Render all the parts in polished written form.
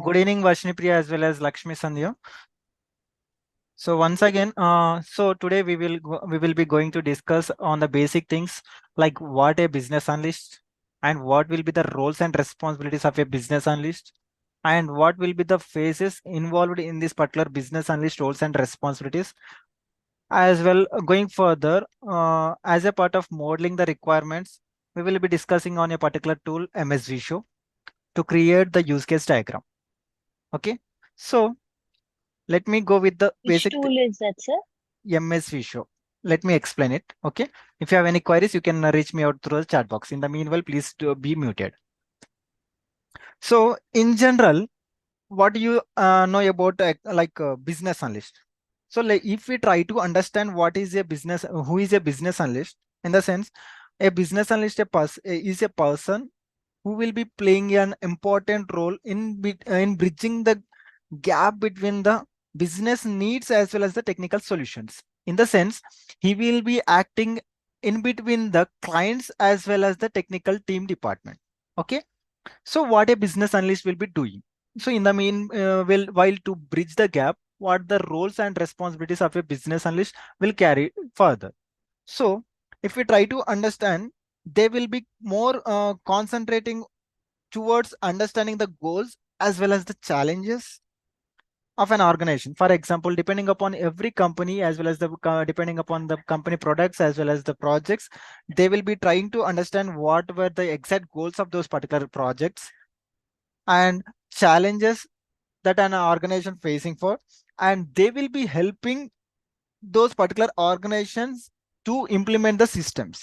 Good evening, Vashni Priya as well as Lakshmi Sandhya. So once again, so today we will be going to discuss on the basic things like what a business analyst and what will be the roles and responsibilities of a business analyst and what will be the phases involved in this particular business analyst roles and responsibilities. As well, going further, as a part of modeling the requirements, we will be discussing on a particular tool MS Visio to create the use case diagram. Okay, so let me go with the Which basic tool is that, sir? MSV show. Let me explain it. Okay. If you have any queries, you can reach me out through the chat box. In the meanwhile, please be muted. So in general, what do you know about business analyst? So like if we try to understand what is a business, who is a business analyst, in the sense, a business analyst is a person who will be playing an important role in bridging the gap between the business needs as well as the technical solutions. In the sense, he will be acting in between the clients as well as the technical team department. Okay. So what a business analyst will be doing. So in the while to bridge the gap, what the roles and responsibilities of a business analyst will carry further. So if we try to understand, they will be more concentrating towards understanding the goals as well as the challenges of an organization. For example, depending upon every company as well as depending upon the company products as well as the projects, they will be trying to understand what were the exact goals of those particular projects and challenges that an organization facing for, and they will be helping those particular organizations to implement the systems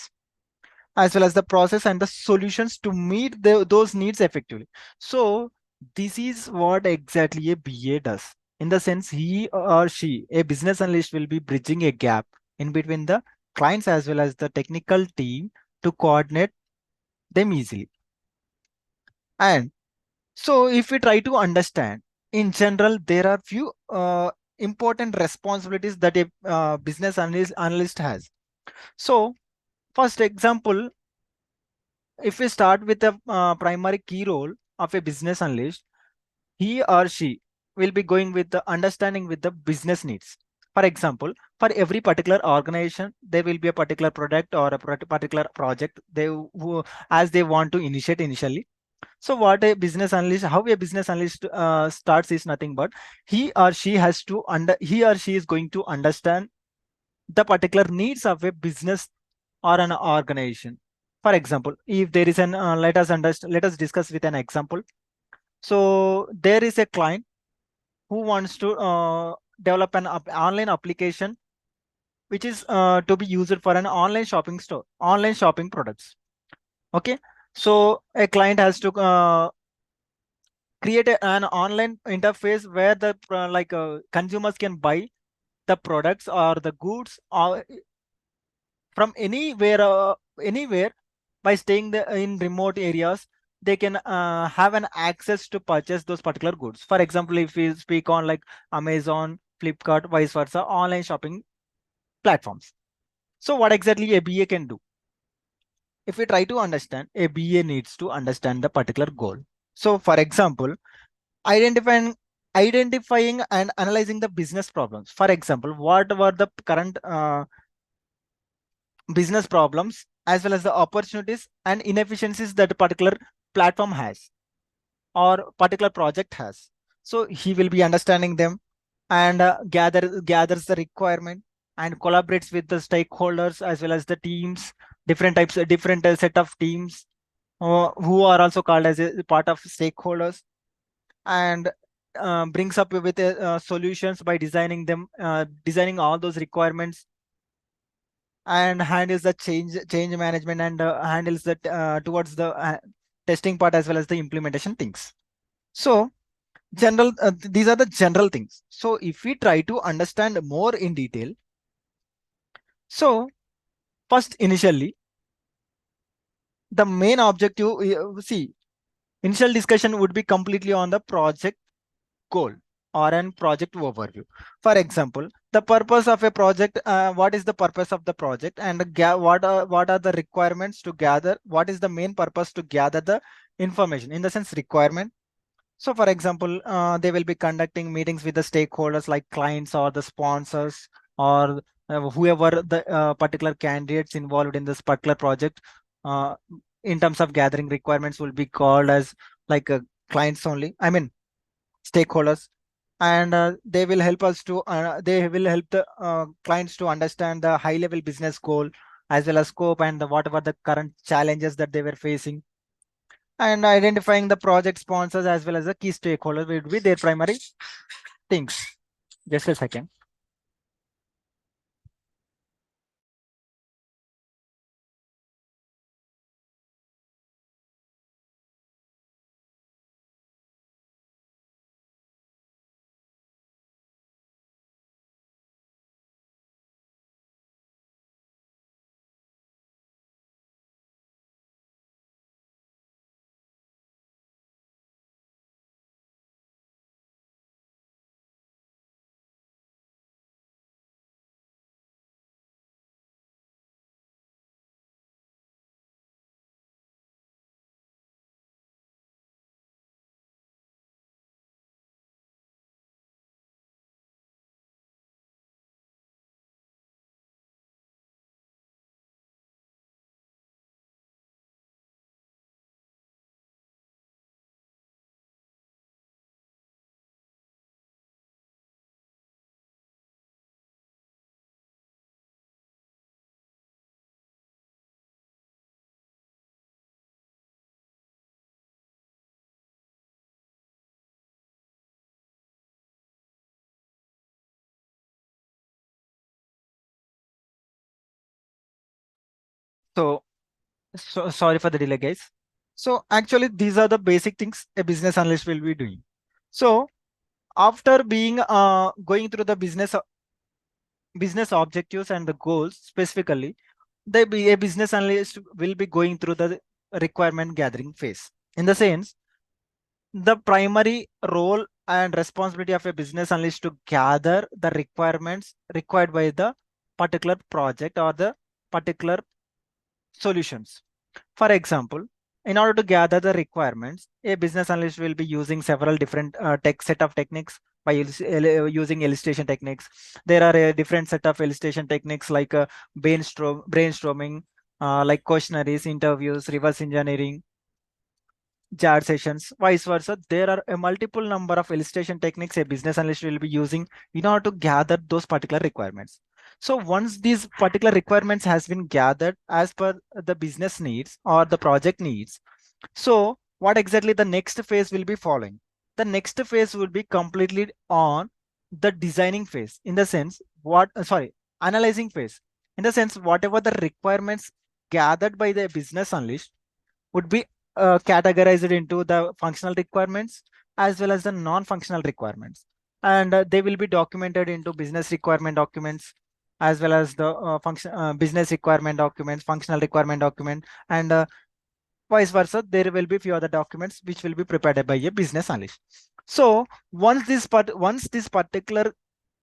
as well as the process and the solutions to meet those needs effectively. So this is what exactly a BA does. In the sense, he or she, a business analyst, will be bridging a gap in between the clients as well as the technical team to coordinate them easily. And so if we try to understand, in general, there are few important responsibilities that a business analyst has. So first example, if we start with the primary key role of a business analyst, he or she will be going with the understanding with the business needs. For example, for every particular organization, there will be a particular product or a particular project as they want to initiate initially. So what a business analyst, how a business analyst starts is nothing but he or she is going to understand the particular needs of a business or an organization. For example, if there is let us discuss with an example. So there is a client who wants to develop an online application which is to be used for an online shopping products. Okay. So a client has to create an online interface where the consumers can buy the products or the goods from anywhere by staying in remote areas. They can have an access to purchase those particular goods. For example, if we speak on like Amazon, Flipkart, vice versa, online shopping platforms. So what exactly a BA can do? If we try to understand, a BA needs to understand the particular goal. So for example, identifying identifying and analyzing the business problems. For example, what were the current business problems as well as the opportunities and inefficiencies that a particular platform has or particular project has. So he will be understanding them and gathers the requirement and collaborates with the stakeholders as well as the teams, different set of teams who are also called as a part of stakeholders, and brings up with solutions by designing all those requirements, and handles the change management and handles that towards the testing part as well as the implementation things. So these are the general things. So if we try to understand more in detail, so first initially the main objective, see, initial discussion would be completely on the project goal or an project overview. For example, the purpose of a project, what is the purpose of the project, and what are the requirements to gather, what is the main purpose to gather the information, in the sense requirement, So for example, they will be conducting meetings with the stakeholders like clients or the sponsors or whoever the particular candidates involved in this particular project. Uh, in terms of gathering requirements will be called as like clients only. I mean stakeholders, and they will help us to they will help the clients to understand the high level business goal as well as scope and whatever the current challenges that they were facing, and identifying the project sponsors as well as the key stakeholders will be their primary things. Just a second. So, sorry for the delay, guys. So actually, these are the basic things a business analyst will be doing. So after being going through the business objectives and the goals specifically, a business analyst will be going through the requirement gathering phase. In the sense, the primary role and responsibility of a business analyst to gather the requirements required by the particular project or the particular solutions. For example, in order to gather the requirements, a business analyst will be using several different tech set of techniques by using illustration techniques. There are a different set of illustration techniques like brainstorming, like questionnaires, interviews, reverse engineering, jar sessions, vice versa. There are a multiple number of illustration techniques a business analyst will be using in order to gather those particular requirements. So once these particular requirements has been gathered as per the business needs or the project needs, so what exactly the next phase will be following? The next phase will be completely on the designing phase, in the sense analyzing phase. In the sense, whatever the requirements gathered by the business analyst would be categorized into the functional requirements as well as the non-functional requirements. And they will be documented into business requirement documents as well as the business requirement documents, functional requirement document, and vice versa. There will be few other documents which will be prepared by a business analyst. So once this particular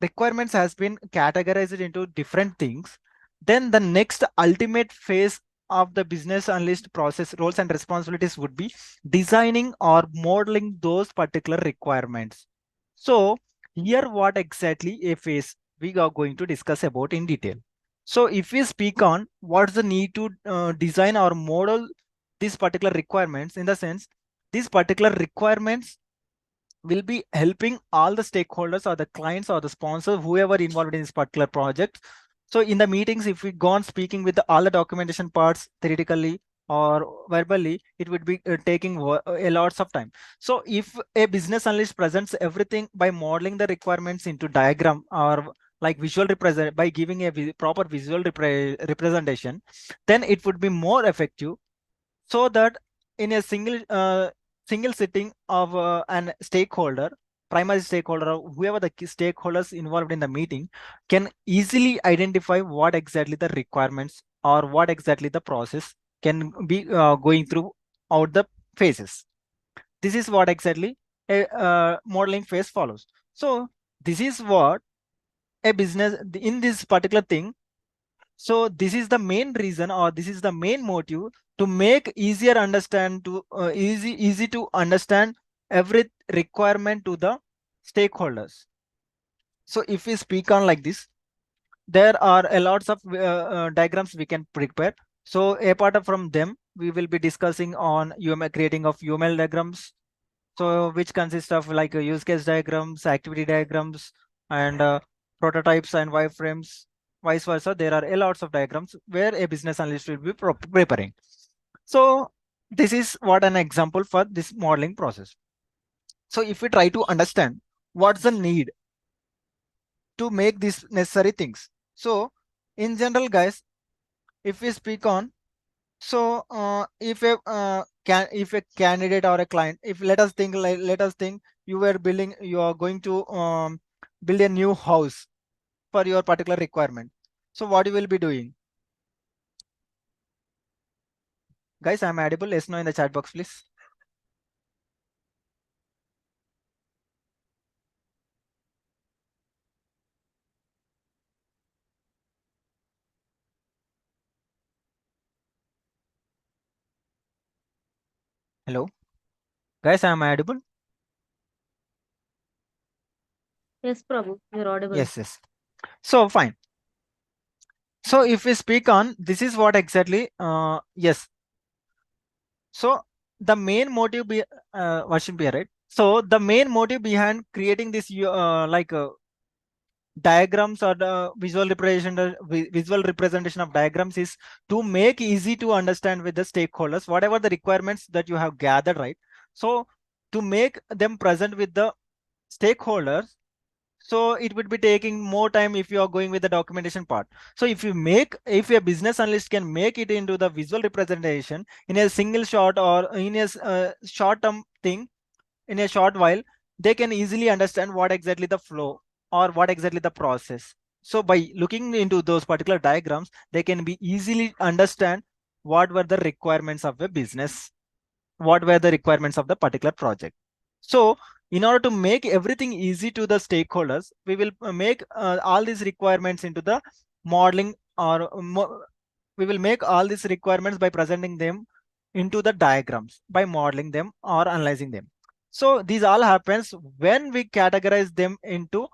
requirements has been categorized into different things, then the next ultimate phase of the business analyst process roles and responsibilities would be designing or modeling those particular requirements. So here what exactly a phase we are going to discuss about in detail. So if we speak on what's the need to design or model these particular requirements, in the sense these particular requirements will be helping all the stakeholders or the clients or the sponsor, whoever involved in this particular project. So in the meetings, if we go on speaking with all the documentation parts theoretically or verbally, it would be taking a lots of time. So if a business analyst presents everything by modeling the requirements into diagram or like visual represent by giving a proper visual representation, then it would be more effective, so that in a single sitting of an stakeholder, primary stakeholder, or whoever the key stakeholders involved in the meeting can easily identify what exactly the requirements or what exactly the process can be going through out the phases. This is what exactly a modeling phase follows. So this is what a business in this particular thing. So this is the main reason, or this is the main motive to make easy to understand every requirement to the stakeholders. So if we speak on like this, there are a lots of diagrams we can prepare. So apart from them, we will be discussing on UML, creating of UML diagrams. So which consists of like use case diagrams, activity diagrams, and prototypes and wireframes, vice versa. There are a lots of diagrams where a business analyst will be preparing. So this is what an example for this modeling process. So if we try to understand what's the need to make these necessary things. So in general, guys, if we speak on, so if a candidate or a client, if let us think you are going to build a new house for your particular requirement. So what you will be doing, guys? I'm audible? Yes, no in the chat box, please. Hello, guys, I'm audible? Yes, Prabhu, you're audible. Yes. So fine. So if we speak on, this is what exactly, yes. So the main motive be what should be right. So the main motive behind creating this diagrams or the visual representation of diagrams is to make easy to understand with the stakeholders whatever the requirements that you have gathered, right? So to make them present with the stakeholders, so it would be taking more time if you are going with the documentation part. So if a business analyst can make it into the visual representation in a single shot or in a short term thing, in a short while, they can easily understand what exactly the flow or what exactly the process. So by looking into those particular diagrams, they can be easily understand what were the requirements of a business, what were the requirements of the particular project. So in order to make everything easy to the stakeholders, we will make all these requirements into the modeling, or we will make all these requirements by presenting them into the diagrams, by modeling them or analyzing them. So these all happens when we categorize them into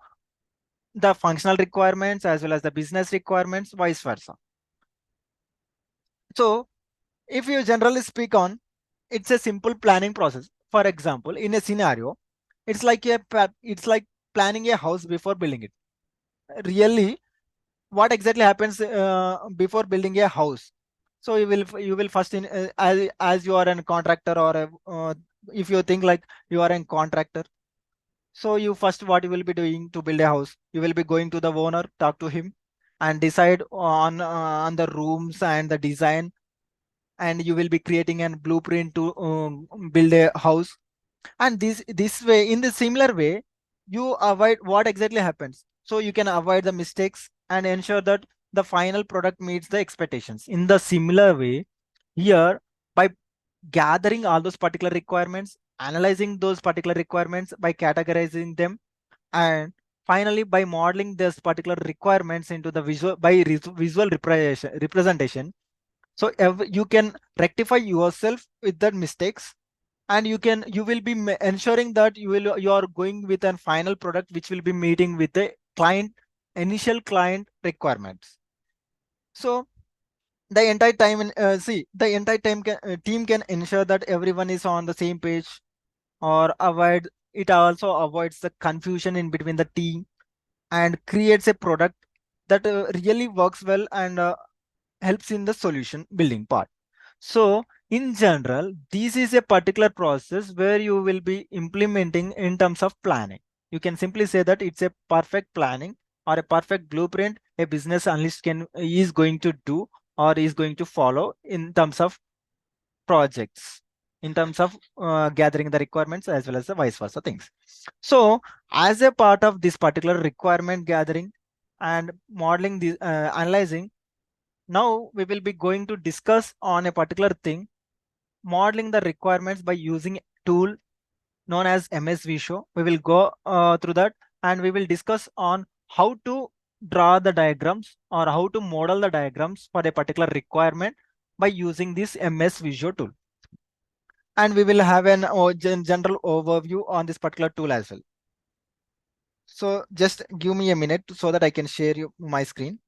the functional requirements as well as the business requirements, vice versa. So if you generally speak on, it's a simple planning process. For example, in a scenario, it's like planning a house before building it. Really, what exactly happens before building a house? So you will first as you are a contractor or if you think like you are a contractor. So you first what you will be doing to build a house? You will be going to the owner, talk to him, and decide on the rooms and the design, and you will be creating a blueprint to build a house. And this way, in the similar way, you avoid what exactly happens. So you can avoid the mistakes and ensure that the final product meets the expectations. In the similar way, here, by gathering all those particular requirements, analyzing those particular requirements by categorizing them, and finally by modeling those particular requirements into the visual representation. So you can rectify yourself with the mistakes, and you will be ensuring that you are going with a final product which will be meeting with the initial client requirements. So the entire time team can ensure that everyone is on the same page, or avoid it also avoids the confusion in between the team, and creates a product that really works well and helps in the solution building part. So in general, this is a particular process where you will be implementing in terms of planning. You can simply say that it's a perfect planning or a perfect blueprint a business analyst is going to do or is going to follow in terms of projects, in terms of gathering the requirements as well as the vice versa things. So as a part of this particular requirement gathering and modeling, the analyzing, now we will be going to discuss on a particular thing, modeling the requirements by using a tool known as MS Visio. We will go through that, and we will discuss on how to draw the diagrams or how to model the diagrams for a particular requirement by using this MS Visio tool. and we will have an general overview on this particular tool as well. So just give me a minute so that I can share you my screen.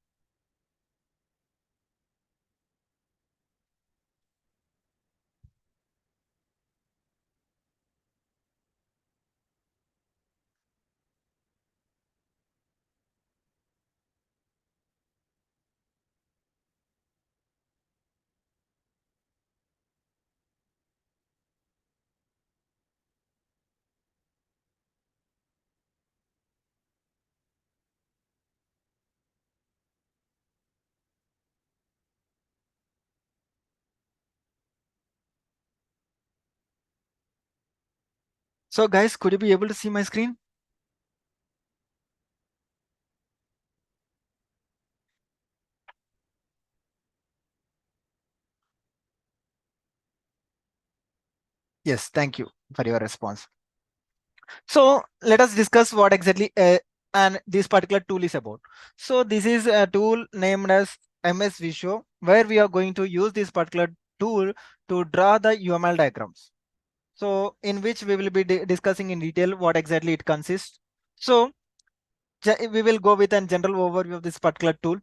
So guys, could you be able to see my screen? Yes, thank you for your response. So let us discuss what exactly and this particular tool is about. So this is a tool named as MS Visio, where we are going to use this particular tool to draw the UML diagrams. So in which we will be discussing in detail what exactly it consists. So we will go with a general overview of this particular tool.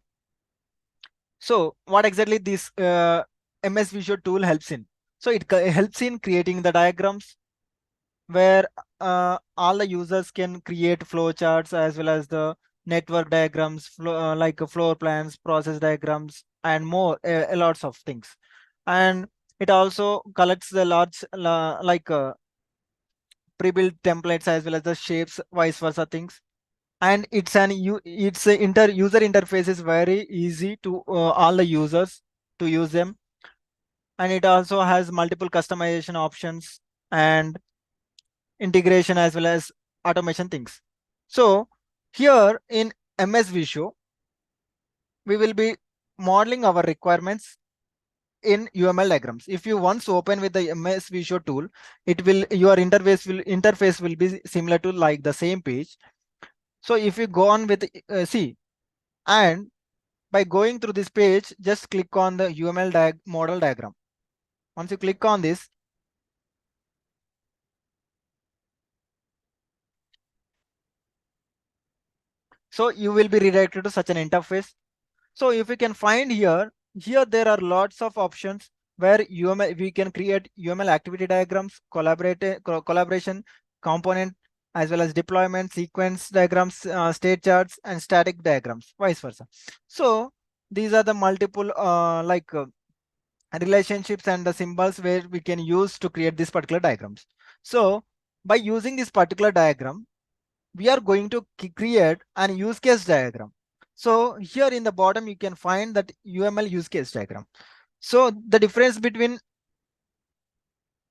So what exactly this MS Visio tool helps in? So it helps in creating the diagrams where all the users can create flowcharts as well as the network diagrams, like floor plans, process diagrams, and more, lots of things. And it also collects the large, like pre-built templates as well as the shapes, vice versa things. And it's a user interface is very easy to all the users to use them. And it also has multiple customization options and integration as well as automation things. So here in MS Visio, we will be modeling our requirements in UML diagrams. If you once open with the MS Visio tool, it will your interface will be similar to like the same page. So if you go on with see, and by going through this page, just click on the UML model diagram. Once you click on this, so you will be redirected to such an interface. So if you can find here there are lots of options where we can create UML activity diagrams, collaboration, component, as well as deployment, sequence diagrams, state charts, and static diagrams, vice versa. So these are the multiple relationships and the symbols where we can use to create these particular diagrams. So by using this particular diagram, we are going to create an use case diagram. So here in the bottom, you can find that UML use case diagram. So the difference between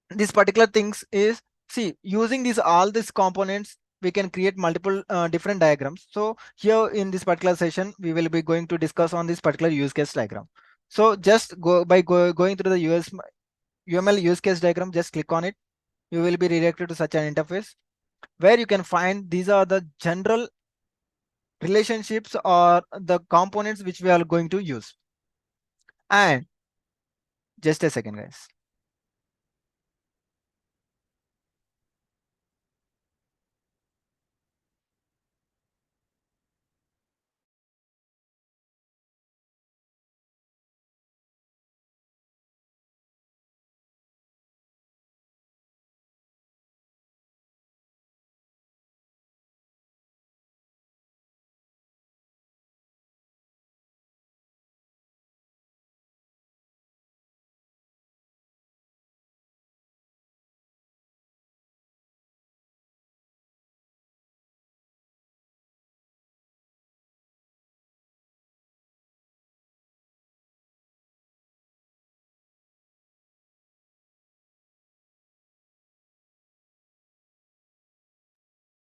these particular things is, see, using all these components, we can create multiple different diagrams. So here in this particular session, we will be going to discuss on this particular use case diagram. So just going through the UML use case diagram, just click on it. You will be redirected to such an interface where you can find these are the general relationships or the components which we are going to use. And just a second, guys.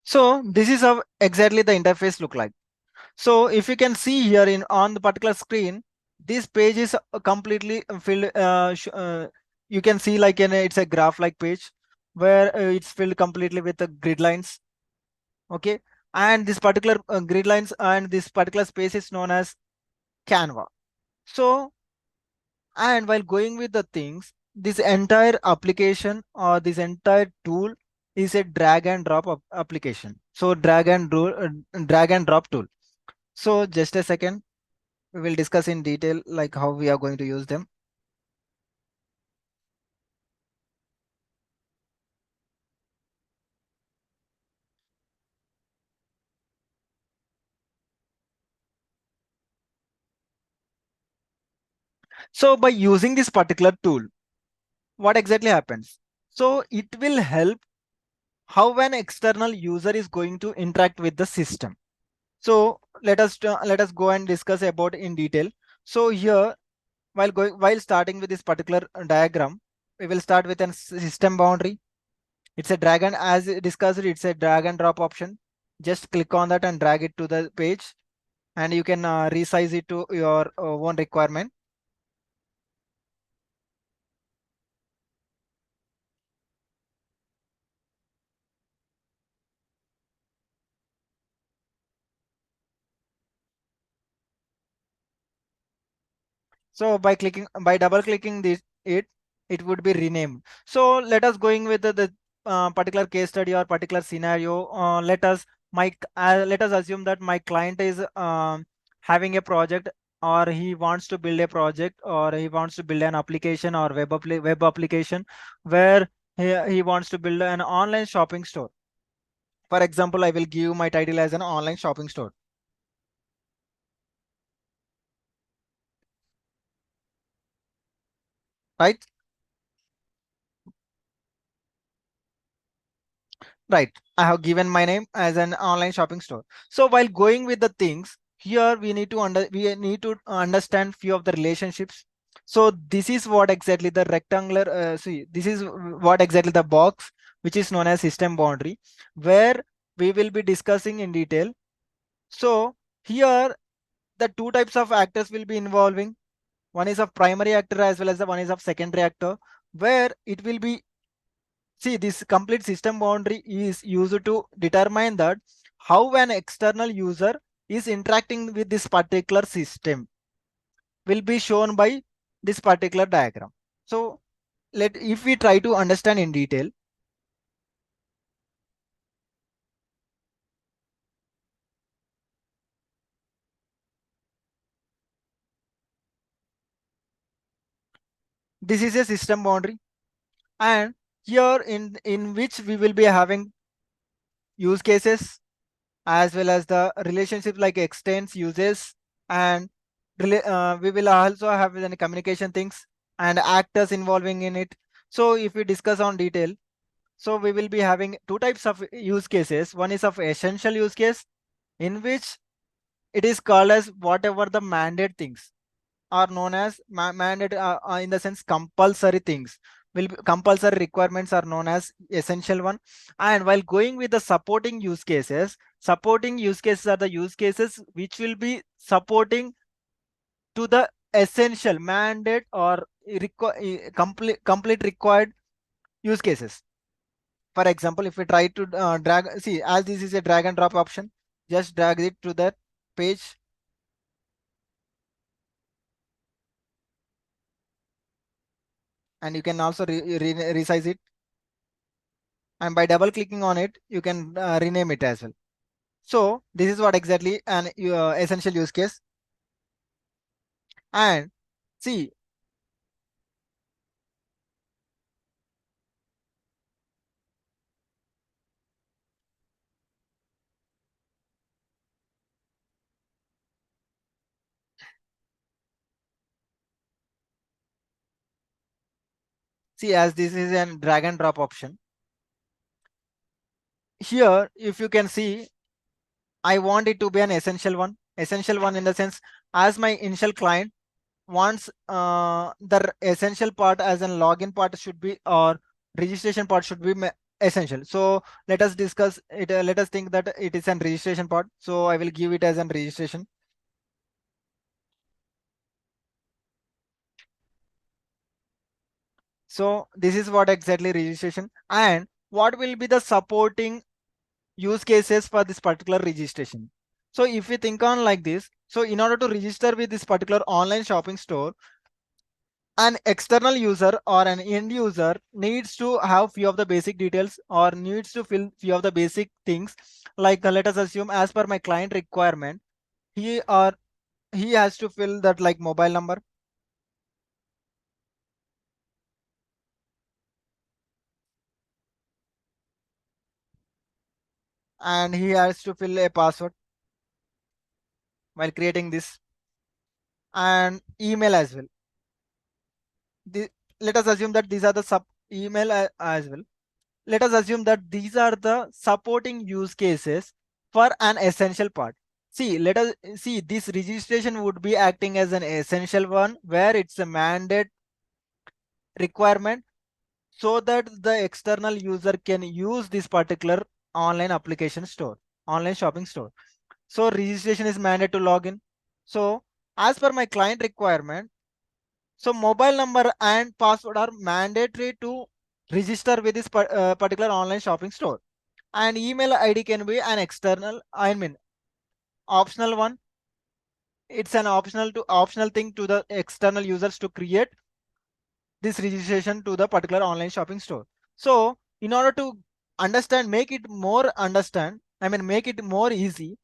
So this is how exactly the interface look like. So if you can see here in on the particular screen, this page is completely filled. You can see like it's a graph like page where it's filled completely with the grid lines. Okay, and this particular grid lines and this particular space is known as Canva. So and while going with the things, this entire application or this entire tool is a drag and drop application. So drag and drop tool. So just a second, we will discuss in detail like how we are going to use them. So by using this particular tool, what exactly happens? So it will help how an external user is going to interact with the system. So let us go and discuss about in detail. So here, while starting with this particular diagram, we will start with a system boundary. It's a drag and as discussed, it's a drag and drop option. Just click on that and drag it to the page, and you can resize it to your own requirement. So by double clicking it would be renamed. So let us going with the particular case study or particular scenario. Let us assume that my client is having a project, or he wants to build a project, or he wants to build an application or web application where he wants to build an online shopping store. For example, I will give my title as an online shopping store, right? Right. I have given my name as an online shopping store. So while going with the things here, we need to understand few of the relationships. So this is what exactly the rectangular. This is what exactly the box, which is known as system boundary, where we will be discussing in detail. So here, the two types of actors will be involving. One is of primary actor as well as the one is of secondary actor, where it will be. See, this complete system boundary is used to determine that how an external user is interacting with this particular system will be shown by this particular diagram. So if we try to understand in detail, this is a system boundary, and here in which we will be having use cases as well as the relationship like extents uses, and we will also have the communication things and actors involving in it. So if we discuss on detail, so we will be having two types of use cases. One is of essential use case, in which it is called as whatever the mandate things are known as mandate, in the sense compulsory things compulsory requirements are known as essential one. And while going with the supporting use cases are the use cases which will be supporting to the essential mandate or complete required use cases. For example, if we try to see, as this is a drag and drop option, just drag it to that page, and you can also resize it, and by double clicking on it you can rename it as well. So this is what exactly an essential use case. And see, as this is a drag and drop option, here if you can see, I want it to be an essential one in the sense, as my initial client wants the essential part as a login part should be, or registration part should be essential. So let us discuss it, let us think that it is an registration part, so I will give it as an registration. So this is what exactly registration, and what will be the supporting use cases for this particular registration. So if we think on like this, so in order to register with this particular online shopping store, An external user or an end user needs to have few of the basic details or needs to fill few of the basic things, like let us assume as per my client requirement, he or he has to fill that like mobile number, and he has to fill a password while creating this, and email as well. the, Let us assume that these are the sub email as well. Let us assume that these are the supporting use cases for an essential part. See, let us see, this registration would be acting as an essential one where it's a mandate requirement so that the external user can use this particular online application store, online shopping store. So registration is mandated to login. So as per my client requirement, so mobile number and password are mandatory to register with this particular online shopping store. And email ID can be an external, I mean, optional one. It's an optional thing to the external users to create this registration to the particular online shopping store. So in order to understand, make it more easy,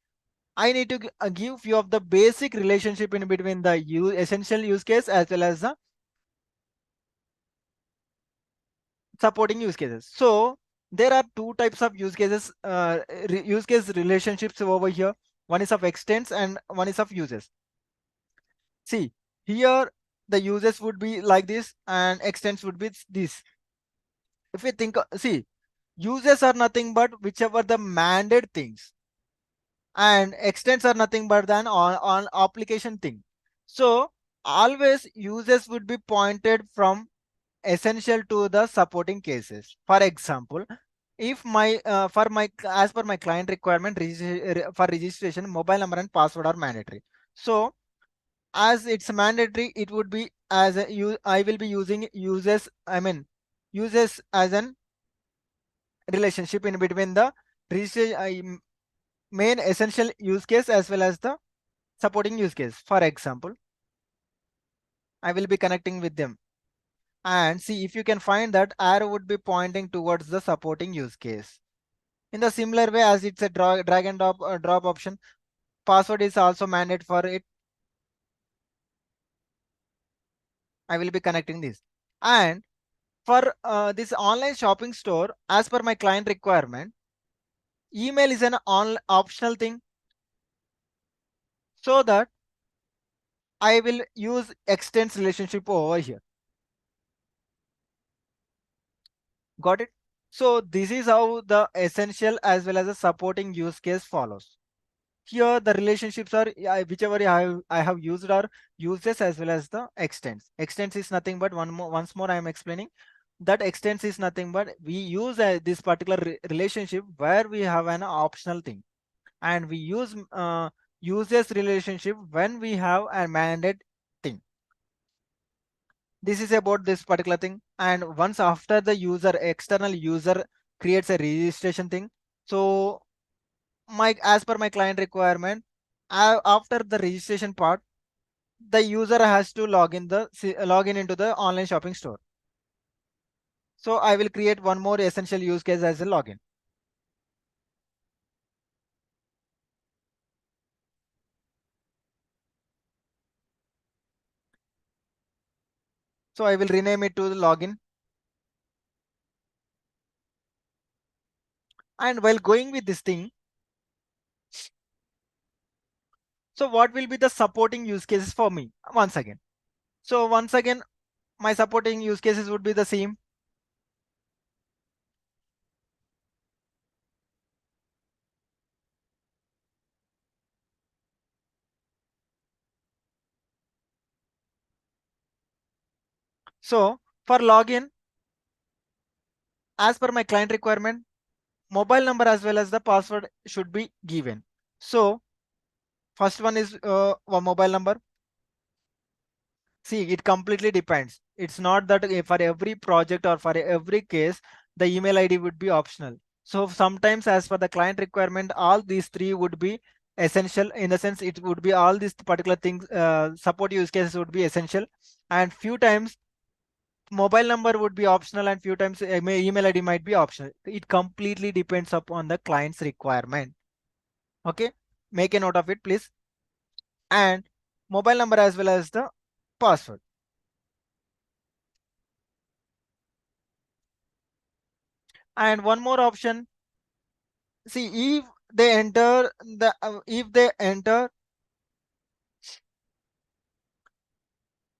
I need to give few of the basic relationship in between the essential use case as well as the supporting use cases. So there are two types of use cases, use case relationships over here. One is of extents and one is of uses. See, here the uses would be like this and extents would be this. If we think, see, uses are nothing but whichever the mandate things, and extents are nothing but than on application thing. So always uses would be pointed from essential to the supporting cases. For example, if my for my as per my client requirement, for registration, mobile number and password are mandatory. So as it's mandatory, it would be as I will be using uses, uses as an relationship in between the registration, main essential use case as well as the supporting use case. For example, I will be connecting with them, and see if you can find that arrow would be pointing towards the supporting use case. In the similar way, as it's a drag and drop option, password is also mandate for it. I will be connecting this. And for this online shopping store, as per my client requirement, email is an optional thing, so that I will use extends relationship over here. Got it? So this is how the essential as well as the supporting use case follows. Here the relationships are whichever I have used are uses as well as the extents. Extents is nothing but once more I am explaining that extents is nothing but we use this particular relationship where we have an optional thing, and we use uses relationship when we have a mandate thing. This is about this particular thing. And once after the external user creates a registration thing, so as per my client requirement, after the registration part, the user has to log in into the online shopping store. So I will create one more essential use case as a login. So I will rename it to the login. And while going with this thing, so what will be the supporting use cases for me once again? So once again, my supporting use cases would be the same. So for login, as per my client requirement, mobile number as well as the password should be given. So first one is a mobile number. See, it completely depends. It's not that for every project or for every case, the email ID would be optional. So sometimes as per the client requirement, all these three would be essential, in the sense it would be all these particular things, support use cases would be essential, and few times mobile number would be optional, and few times email ID might be optional. It completely depends upon the client's requirement. Okay, make a note of it, please. And mobile number as well as the password. And one more option, see, if they enter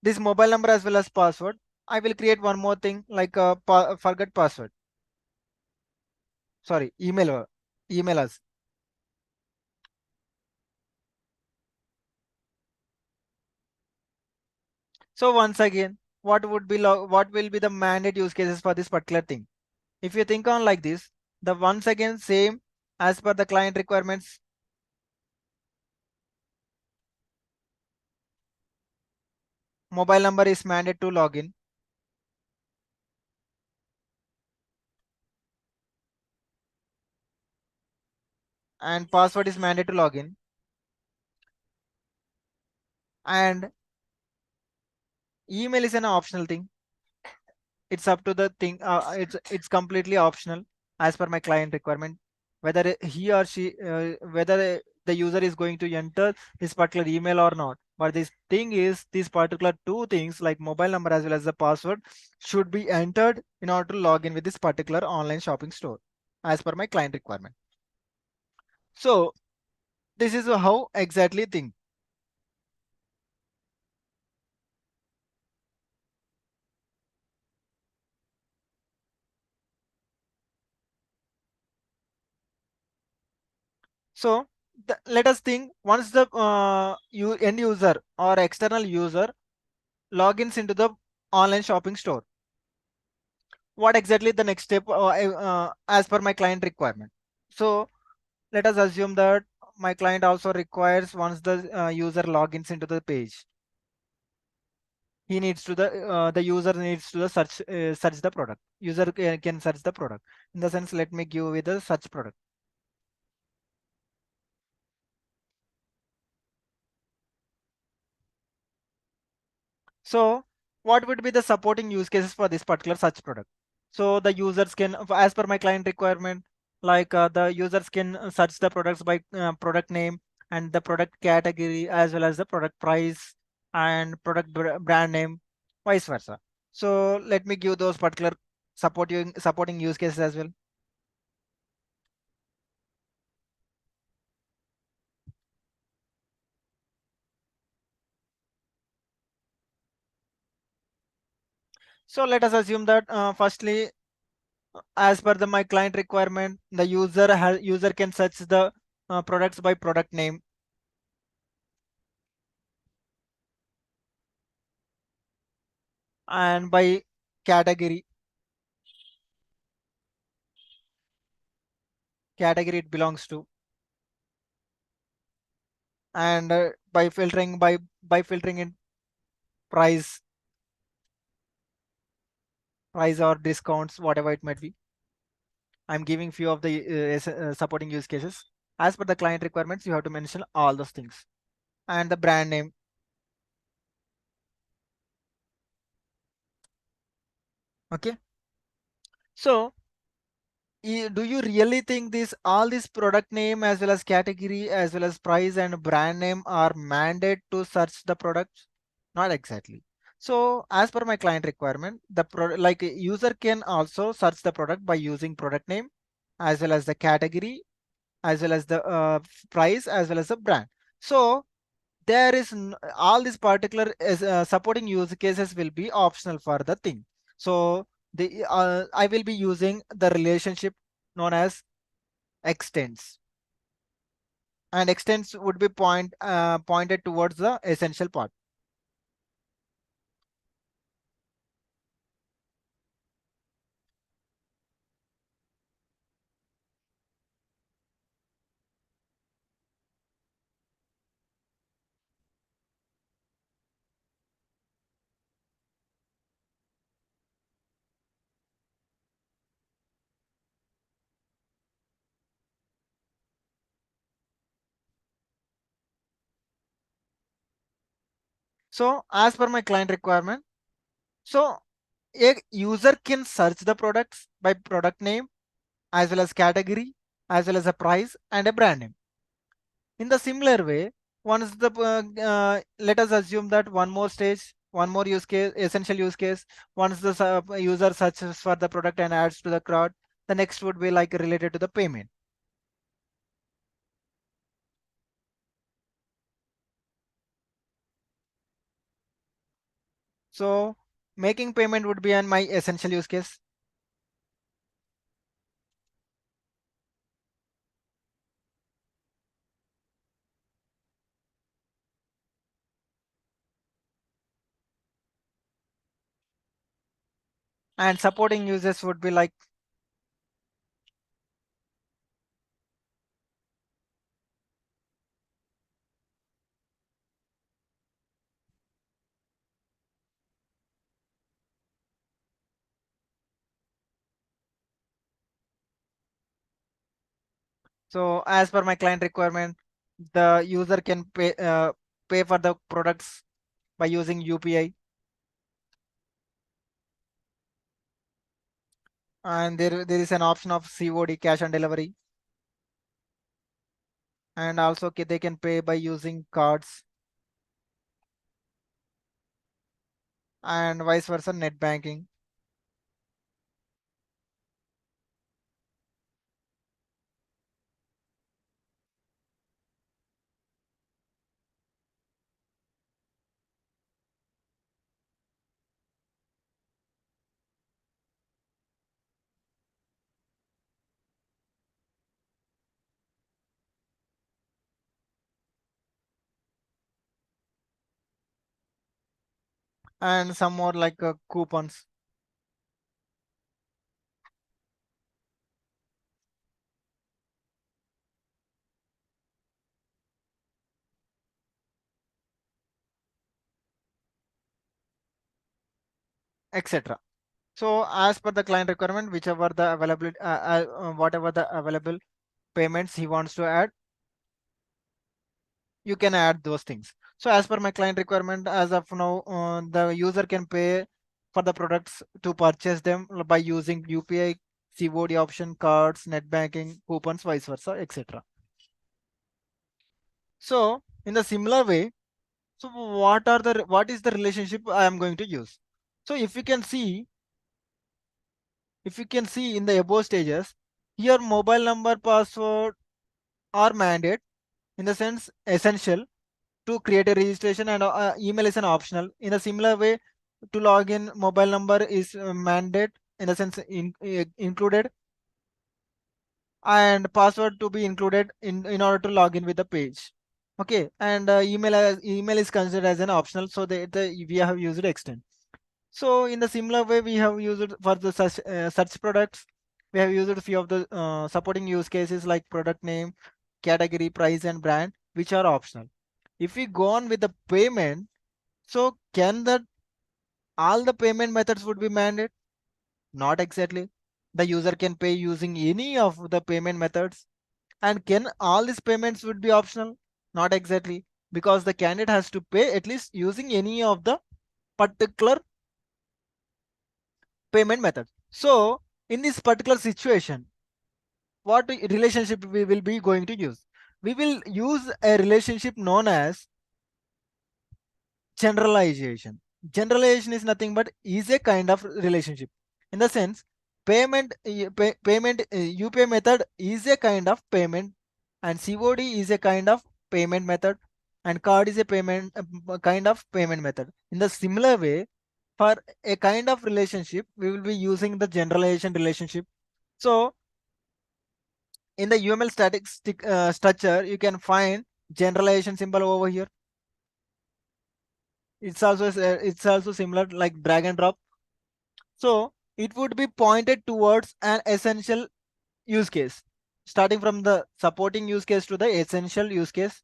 this mobile number as well as password, I will create one more thing like forget password. Sorry, email us. So once again, what will be the mandate use cases for this particular thing? If you think on like this, the once again same as per the client requirements, mobile number is mandate to login, and password is mandate to login, and email is an optional thing. It's up to the thing. It's completely optional as per my client requirement, whether he or she, whether the user is going to enter this particular email or not. But this thing is, these particular two things like mobile number as well as the password should be entered in order to log in with this particular online shopping store as per my client requirement. So this is how exactly thing. So let us think, once the end user or external user logins into the online shopping store, what exactly the next step as per my client requirement? So let us assume that my client also requires, once the user logins into the page, he needs to the user needs to the search the product. User can search the product. In the sense, let me give with the search product. So what would be the supporting use cases for this particular search product? So the users can, as per my client requirement, like the users can search the products by product name and the product category as well as the product price and product brand name, vice versa. So let me give those particular supporting use cases as well. So let us assume that firstly, as per the my client requirement, the user can search the products by product name and by category it belongs to, and by filtering in price price or discounts, whatever it might be. I'm giving few of the supporting use cases. As per the client requirements, you have to mention all those things, and the brand name. Okay, so do you really think this all this product name as well as category as well as price and brand name are mandated to search the products? Not exactly. So as per my client requirement, the like a user can also search the product by using product name as well as the category as well as the price as well as the brand. So there is all these particular supporting use cases will be optional for the thing. So the I will be using the relationship known as extents, and extents would be pointed towards the essential part. So as per my client requirement, so a user can search the products by product name as well as category as well as a price and a brand name. In the similar way, once the let us assume that one more stage, one more use case, essential use case. Once the user searches for the product and adds to the cart, the next would be like related to the payment. So making payment would be on my essential use case. And supporting users would be like, so as per my client requirement, the user can pay for the products by using UPI, and there is an option of COD, cash on delivery, and also they can pay by using cards and vice versa net banking. And some more like coupons. Etc. So as per the client requirement, whichever the availability whatever the available payments he wants to add, you can add those things. So as per my client requirement, as of now, the user can pay for the products to purchase them by using UPI, COD option, cards, net banking, coupons, vice versa, etc. So in the similar way, so what is the relationship I am going to use? So if you can see in the above stages, here mobile number, password are mandate, in the sense essential to create a registration, and email is an optional. In a similar way, to log in, mobile number is mandate, in the sense included, and password to be included in order to log in with the page. Okay, and email is considered as an optional, so we have used extend. So in the similar way, we have used it for the search products. We have used a few of the supporting use cases like product name, category, price, and brand, which are optional. If we go on with the payment, so can that all the payment methods would be mandate? Not exactly. The user can pay using any of the payment methods. And can all these payments would be optional? Not exactly, because the candidate has to pay at least using any of the particular payment method. So in this particular situation, what relationship we will be going to use? We will use a relationship known as generalization. Generalization is nothing but is a kind of relationship. In the sense, payment UPI method is a kind of payment, and COD is a kind of payment method, and card is a payment kind of payment method. In the similar way, for a kind of relationship, we will be using the generalization relationship. So in the UML static structure, you can find generalization symbol over here. It's also similar like drag and drop. So it would be pointed towards an essential use case, starting from the supporting use case to the essential use case.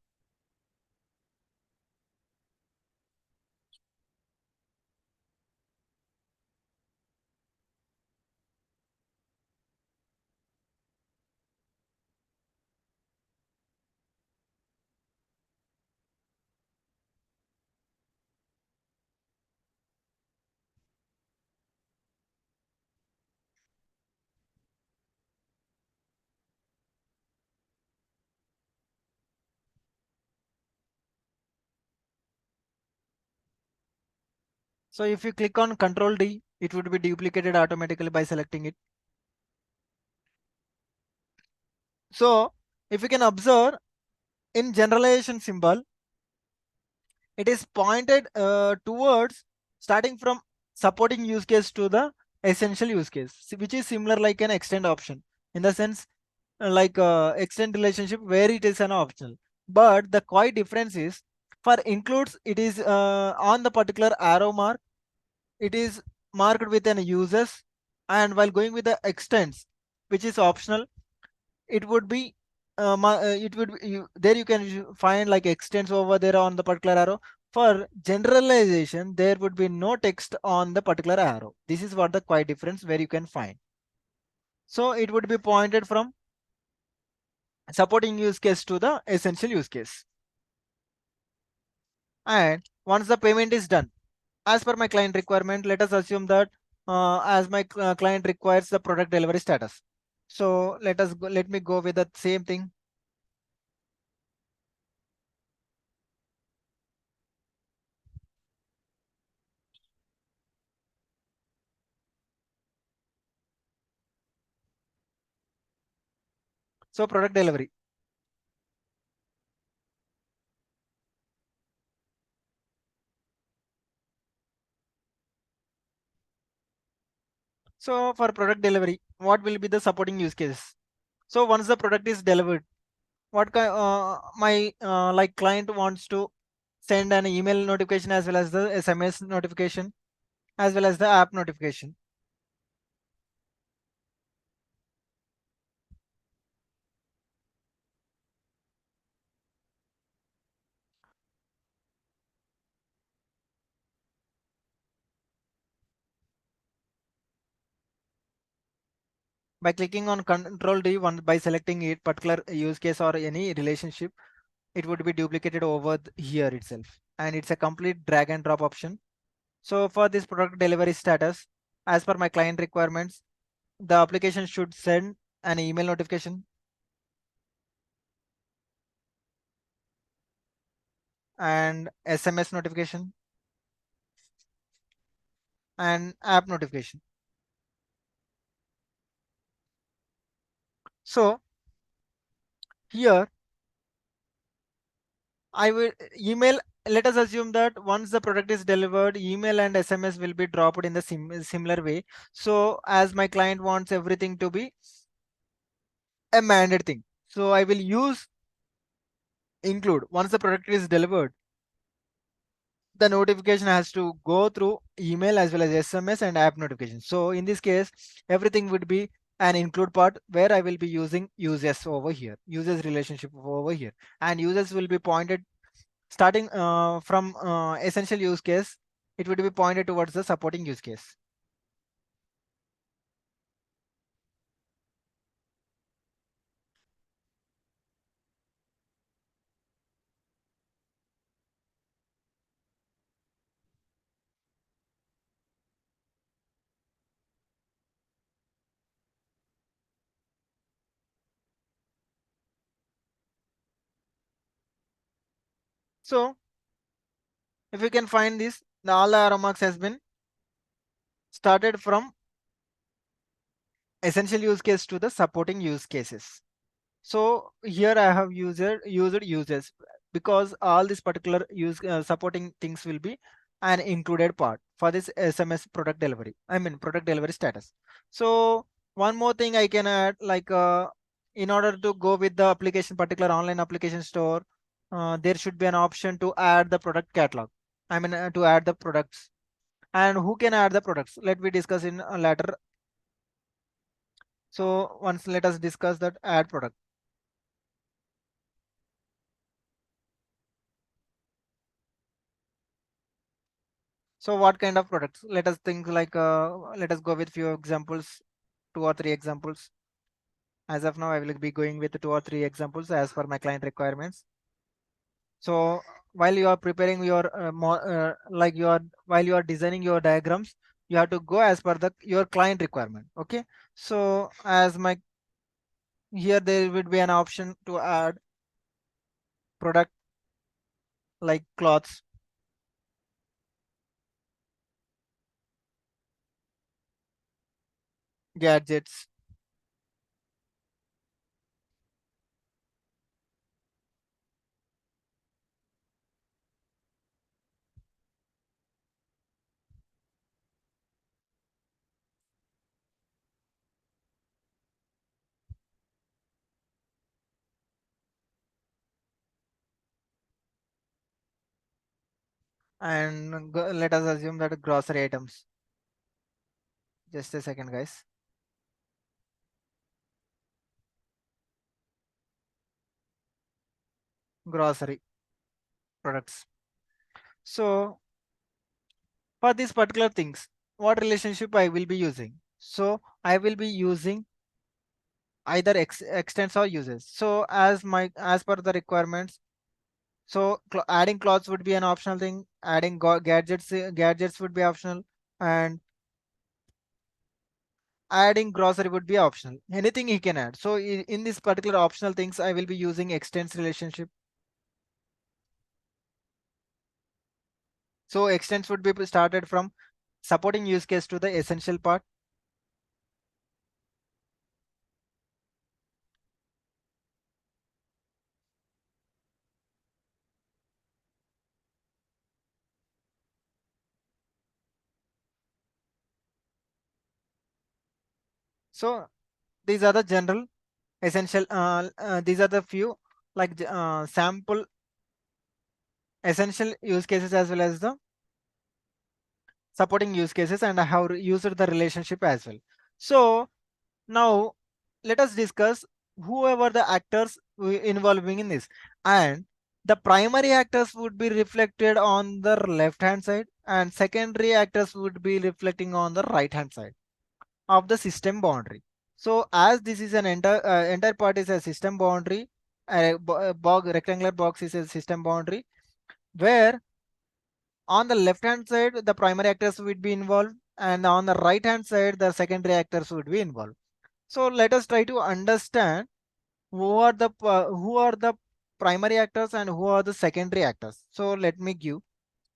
So if you click on Control D, it would be duplicated automatically by selecting it. So if you can observe in generalization symbol, it is pointed towards starting from supporting use case to the essential use case, which is similar like an extend option in the sense like extend relationship where it is an optional. But the quite difference is for includes it is on the particular arrow mark, it is marked with an uses, and while going with the extends, which is optional, it would be it would be, there you can find like extends over there on the particular arrow. For generalization, there would be no text on the particular arrow. This is what the quite difference where you can find. So it would be pointed from supporting use case to the essential use case. And once the payment is done, as per my client requirement, let us assume that as my client requires the product delivery status. So let me go with the same thing. So product delivery. So for product delivery, what will be the supporting use case? So once the product is delivered, what my like client wants to send an email notification as well as the SMS notification as well as the app notification. By clicking on Control D, one by selecting it particular use case or any relationship, it would be duplicated over here itself, and it's a complete drag and drop option. So for this product delivery status, as per my client requirements, the application should send an email notification and SMS notification and app notification. So here I will email. Let us assume that once the product is delivered, email and SMS will be dropped in the similar way. So as my client wants everything to be a mandated thing, so I will use include. Once the product is delivered, the notification has to go through email as well as SMS and app notification. So in this case, everything would be an include part where I will be using users over here, users relationship over here, and users will be pointed starting from essential use case. It would be pointed towards the supporting use case. So if you can find this, the all the arrow marks has been started from essential use case to the supporting use cases. So here I have used users because all these particular use supporting things will be an included part for this SMS product delivery. I mean product delivery status. So one more thing I can add, like in order to go with the application particular online application store, there should be an option to add the product catalog. I mean to add the products. And who can add the products? Let me discuss in later. So once let us discuss that add product. So what kind of products? Let us think like let us go with few examples, 2 or 3 examples. As of now, I will be going with 2 or 3 examples as per my client requirements. So while you are preparing your like you are while you are designing your diagrams, you have to go as per the your client requirement. Okay. So as my here there would be an option to add product like clothes. gadgets, and let us assume that grocery items. Just a second, guys. Grocery products. So for these particular things, what relationship I will be using? So I will be using either extents or uses. So as per the requirements, so adding clothes would be an optional thing. Adding gadgets would be optional, and adding grocery would be optional. Anything he can add. So in this particular optional things, I will be using extents relationship. So extents would be started from supporting use case to the essential part. So these are the general essential. These are the few like sample essential use cases as well as the supporting use cases, and I have used the relationship as well. So now let us discuss whoever the actors involving in this, and the primary actors would be reflected on the left hand side and secondary actors would be reflecting on the right hand side of the system boundary. So as this is an entire part is a system boundary, rectangular box is a system boundary where on the left hand side the primary actors would be involved and on the right hand side the secondary actors would be involved. So let us try to understand who are the primary actors and who are the secondary actors. So let me give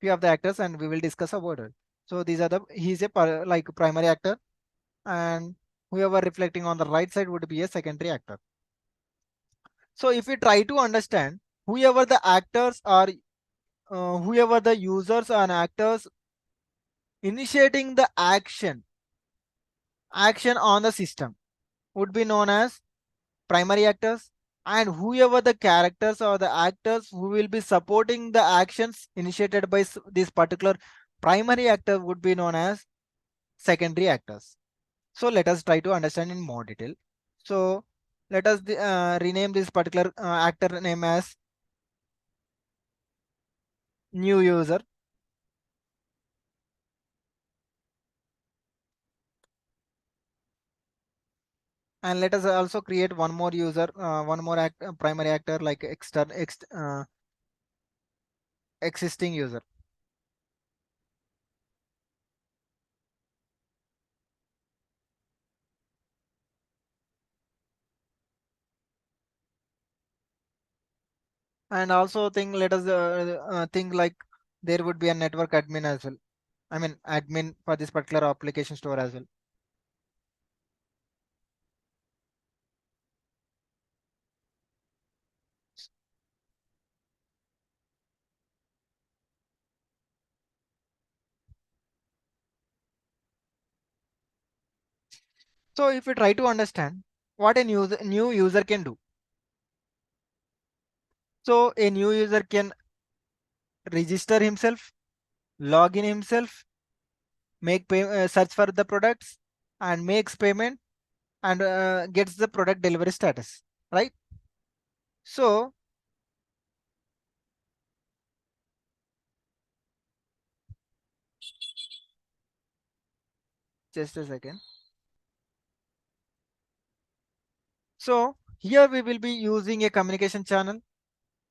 few of the actors and we will discuss about it. So these are the he's a like primary actor, and whoever reflecting on the right side would be a secondary actor. So if we try to understand whoever the actors are, whoever the users and actors initiating the action on the system would be known as primary actors, and whoever the characters or the actors who will be supporting the actions initiated by this particular primary actor would be known as secondary actors. So let us try to understand in more detail. So let us rename this particular actor name as new user, and let us also create one more user, one more primary actor like existing user. And also think let us think like there would be a network admin as well. I mean admin for this particular application store as well. So if we try to understand what a new user can do. So a new user can register himself, log in himself, search for the products and makes payment and gets the product delivery status, right? So just a second. So here we will be using a communication channel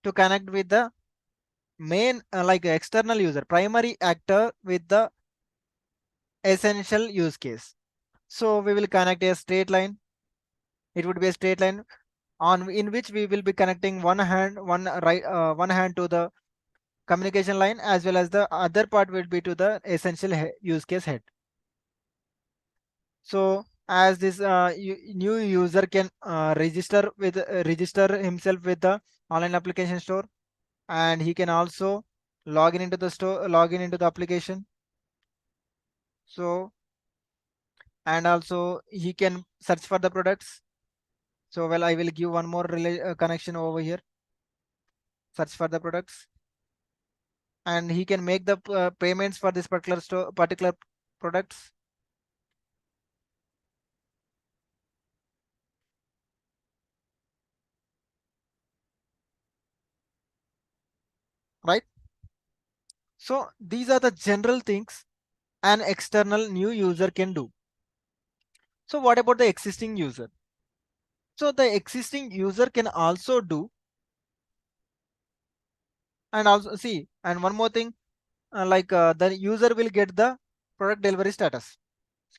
to connect with the main like external user, primary actor with the essential use case. So we will connect a straight line. It would be a straight line on in which we will be connecting one hand to the communication line as well as the other part will be to the essential use case head. So as this new user can register himself with the online application store, and he can also log in into the application. So, and also he can search for the products. So well, I will give one more connection over here. Search for the products, and he can make the payments for this particular products, right? So these are the general things an external new user can do. So what about the existing user? So the existing user can also do, and also see, and one more thing, the user will get the product delivery status.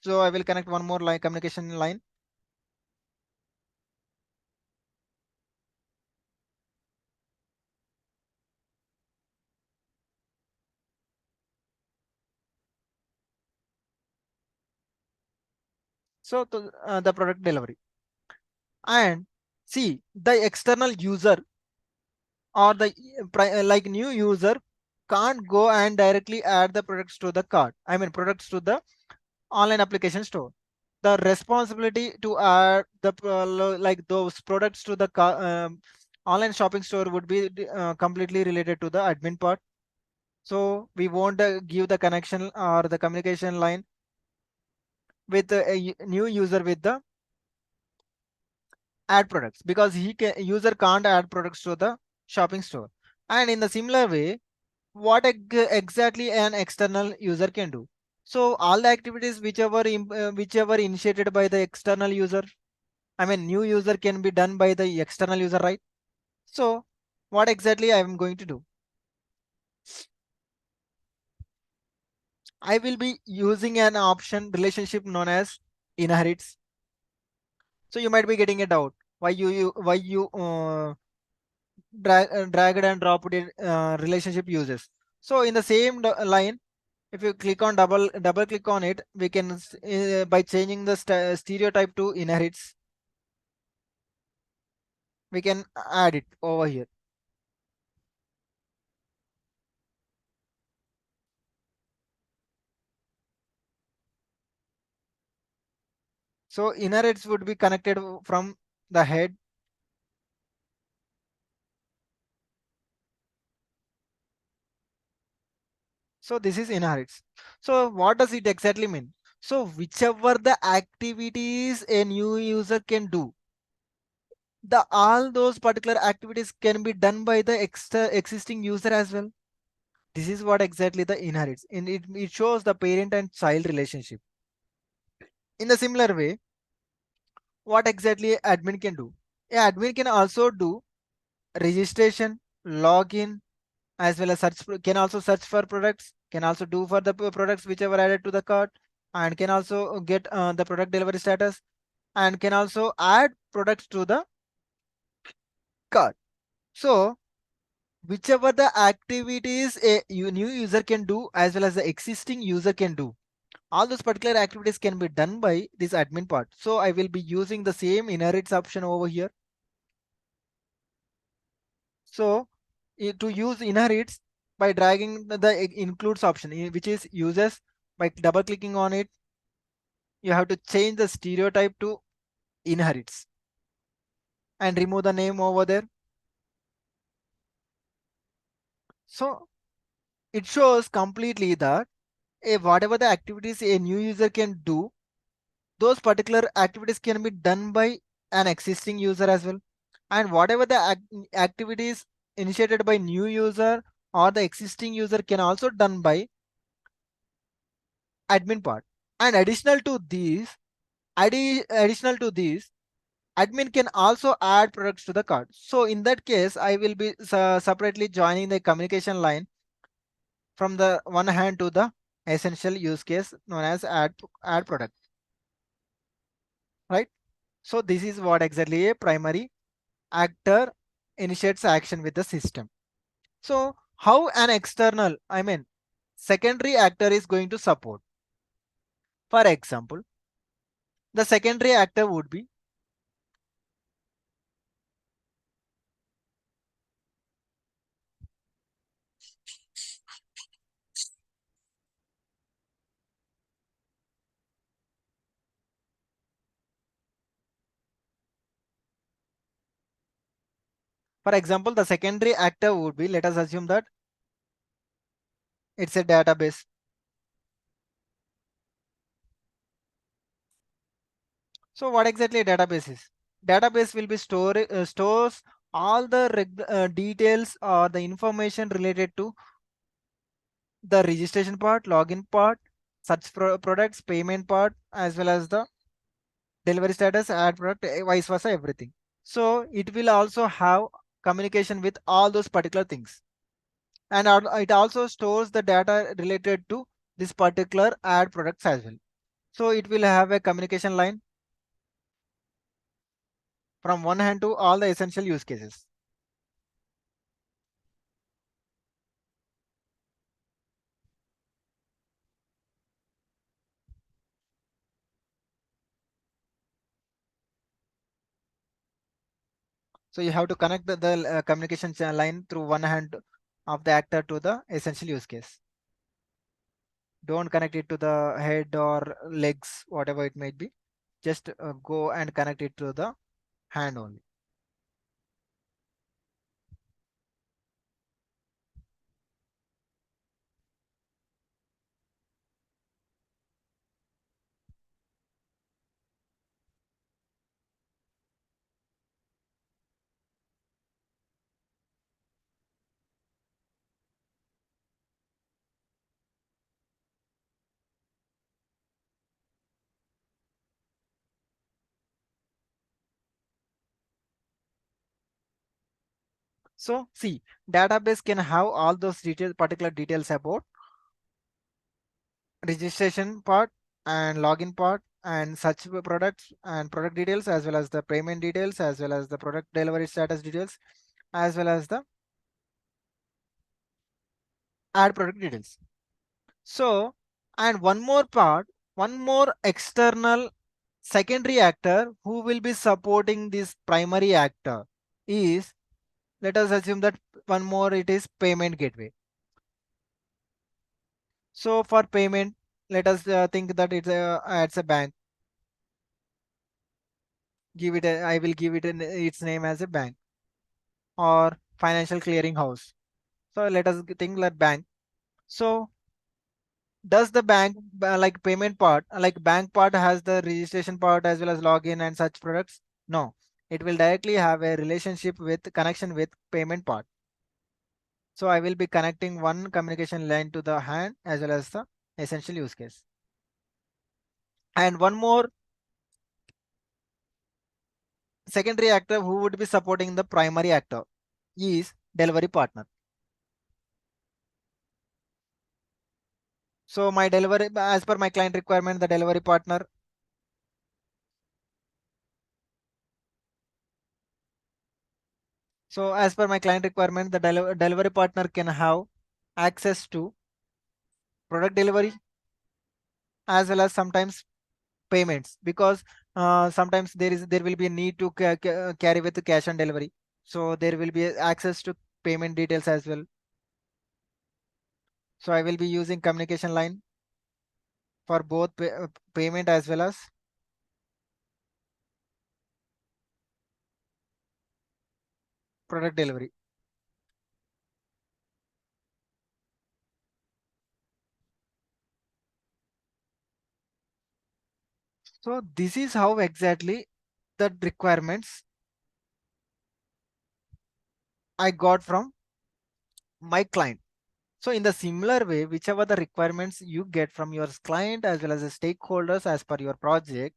So I will connect one more line, communication line. So the product delivery, and see the external user or the like new user can't go and directly add the products to the cart. I mean products to the online application store. The responsibility to add the like those products to the online shopping store would be completely related to the admin part. So we won't give the connection or the communication line with new user with the add products, because user can't add products to the shopping store. And in the similar way, what exactly an external user can do? So all the activities whichever initiated by the external user, I mean new user, can be done by the external user, right? So what exactly I am going to do? I will be using an option relationship known as inherits. So you might be getting a doubt why you dragged and dropped in relationship uses. So in the same line, if you click on double click on it, we can by changing the stereotype to inherits, we can add it over here. So inherits would be connected from the head. So this is inherits. So what does it exactly mean? So whichever the activities a new user can do, the all those particular activities can be done by the existing user as well. This is what exactly the inherits. It shows the parent and child relationship. In a similar way, what exactly admin can do? Yeah, admin can also do registration, login, as well as can also search for products, can also do for the products whichever added to the cart, and can also get the product delivery status, and can also add products to the cart. So whichever the activities a new user can do as well as the existing user can do, all those particular activities can be done by this admin part. So I will be using the same inherits option over here. So to use inherits, by dragging the includes option, which is uses, by double clicking on it, you have to change the stereotype to inherits and remove the name over there. So it shows completely that whatever the activities a new user can do, those particular activities can be done by an existing user as well. And whatever the activities initiated by new user or the existing user can also done by admin part. And additional to these, admin can also add products to the cart. So in that case, I will be separately joining the communication line from the one hand to the essential use case known as add product, right? So this is what exactly a primary actor initiates action with the system. So how an external, I mean secondary actor is going to support? For example, The secondary actor would be for example, the secondary actor would be, let us assume that it's a database. So what exactly a database is? Database will be stores all the details or the information related to the registration part, login part, search products, payment part, as well as the delivery status, ad product, vice versa, everything. So it will also have communication with all those particular things. And it also stores the data related to this particular ad products as well. So it will have a communication line from one hand to all the essential use cases. So you have to connect the communication line through one hand of the actor to the essential use case. Don't connect it to the head or legs, whatever it may be. Just go and connect it to the hand only. So see, database can have all those particular details about registration part and login part and such products and product details, as well as the payment details, as well as the product delivery status details, as well as the ad product details. So, and one more part, one more external secondary actor who will be supporting this primary actor is, let us assume that one more, it is payment gateway. So for payment, let us think that it's a bank. Give it a, I will give it its name as a bank or financial clearing house. So let us think that bank. So does the bank like payment part, like bank part has the registration part as well as login and such products? No, it will directly have a relationship with connection with payment part. So I will be connecting one communication line to the hand as well as the essential use case. And one more secondary actor who would be supporting the primary actor is delivery partner. So my delivery, as per my client requirement, the delivery partner. So as per my client requirement, the delivery partner can have access to product delivery as well as sometimes payments, because sometimes there will be a need to carry with the cash on delivery. So there will be access to payment details as well. So I will be using communication line for both payment as well as product delivery. So this is how exactly the requirements I got from my client. So in the similar way, whichever the requirements you get from your client as well as the stakeholders as per your project,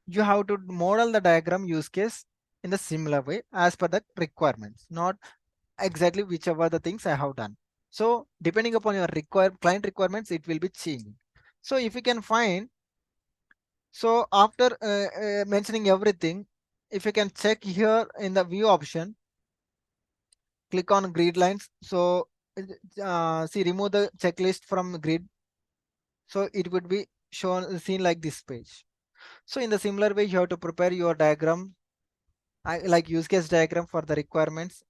you have to model the diagram use case in the similar way as per the requirements, not exactly whichever the things I have done. So depending upon your client requirements, it will be changing. So if you can find, so after mentioning everything, if you can check here in the view option, click on grid lines. So see, remove the checklist from grid. So it would be shown seen like this page. So in the similar way, you have to prepare your diagram, like use case diagram for the requirements,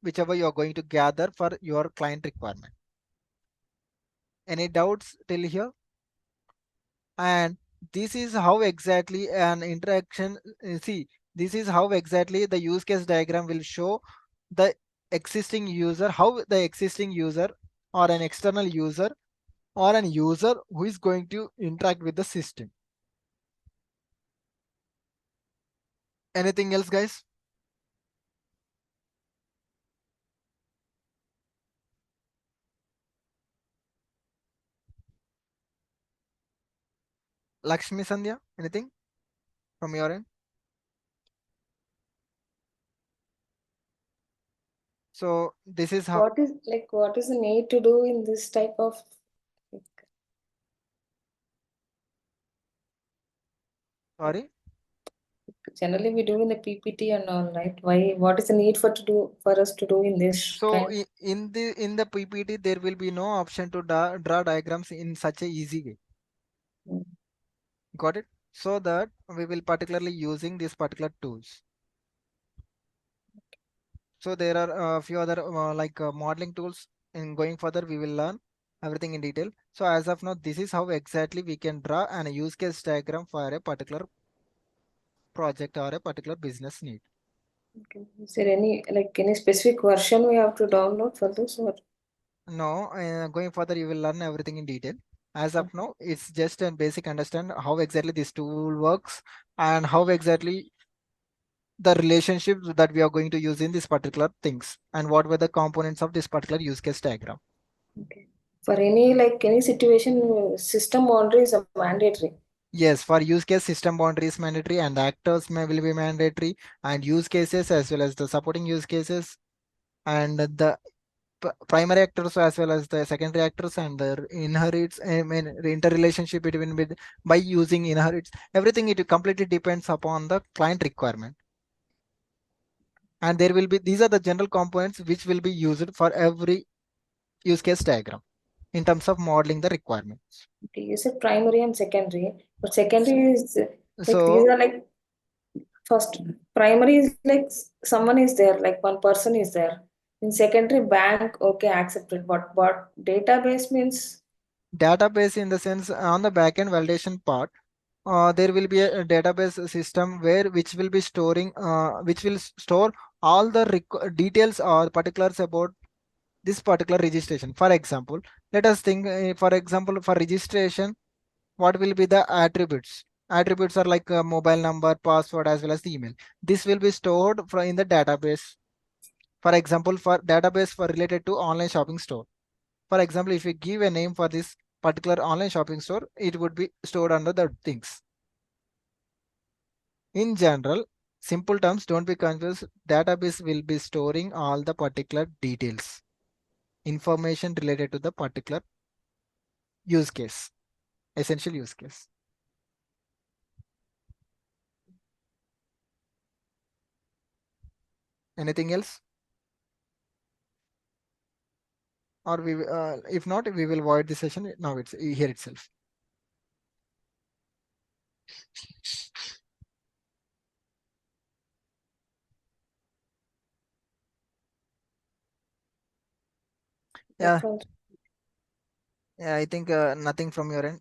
whichever you are going to gather for your client requirement. Any doubts till here? And this is how exactly an interaction, see, this is how exactly the use case diagram will show the existing user, how the existing user or an external user or an user who is going to interact with the system. Anything else, guys? Lakshmi, Sandhya, anything from your end? So this is how, What is the need to do in this type of, like, sorry. generally we do in the PPT and all, right? Why, what is the need for us to do in this So kind? in the PPT there will be no option to draw diagrams in such a easy way. Mm. Got it? So that we will particularly using these particular tools. So there are a few other modeling tools. In going further, we will learn everything in detail. So as of now, this is how exactly we can draw an use case diagram for a particular project or a particular business need. Okay. Is there any specific version we have to download for this, or? No, going further, you will learn everything in detail. As of now, it's just a basic understand how exactly this tool works and how exactly the relationships that we are going to use in this particular things and what were the components of this particular use case diagram. Okay. For any situation, system boundaries are mandatory. Yes, for use case system boundaries mandatory and actors may will be mandatory and use cases as well as the supporting use cases and the primary actors as well as the secondary actors and their inherits, I mean the interrelationship between with by using inherits, everything it completely depends upon the client requirement. And there will be these are the general components which will be used for every use case diagram in terms of modeling the requirements. Okay, you said primary and secondary, but secondary is like these So are like first. Primary is like someone is there, like one person is there. In secondary, bank, okay, accepted. But database means, database in the sense on the backend validation part, there will be a database system where which will be storing which will store all the details or particulars about this particular registration. For example, let us think for example for registration, what will be the attributes? Attributes are like mobile number, password as well as the email. This will be stored in the database. For example, for database for related to online shopping store, for example, if you give a name for this particular online shopping store, it would be stored under the things. In general, simple terms, don't be confused. Database will be storing all the particular details, information related to the particular use case, essential use case. Anything else? Or if not, we will void the session. Now it's here itself. Yeah, that's all. yeah. I think nothing from your end.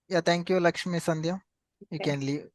Yeah, thank you, Lakshmi Sandhya. You Thank can leave.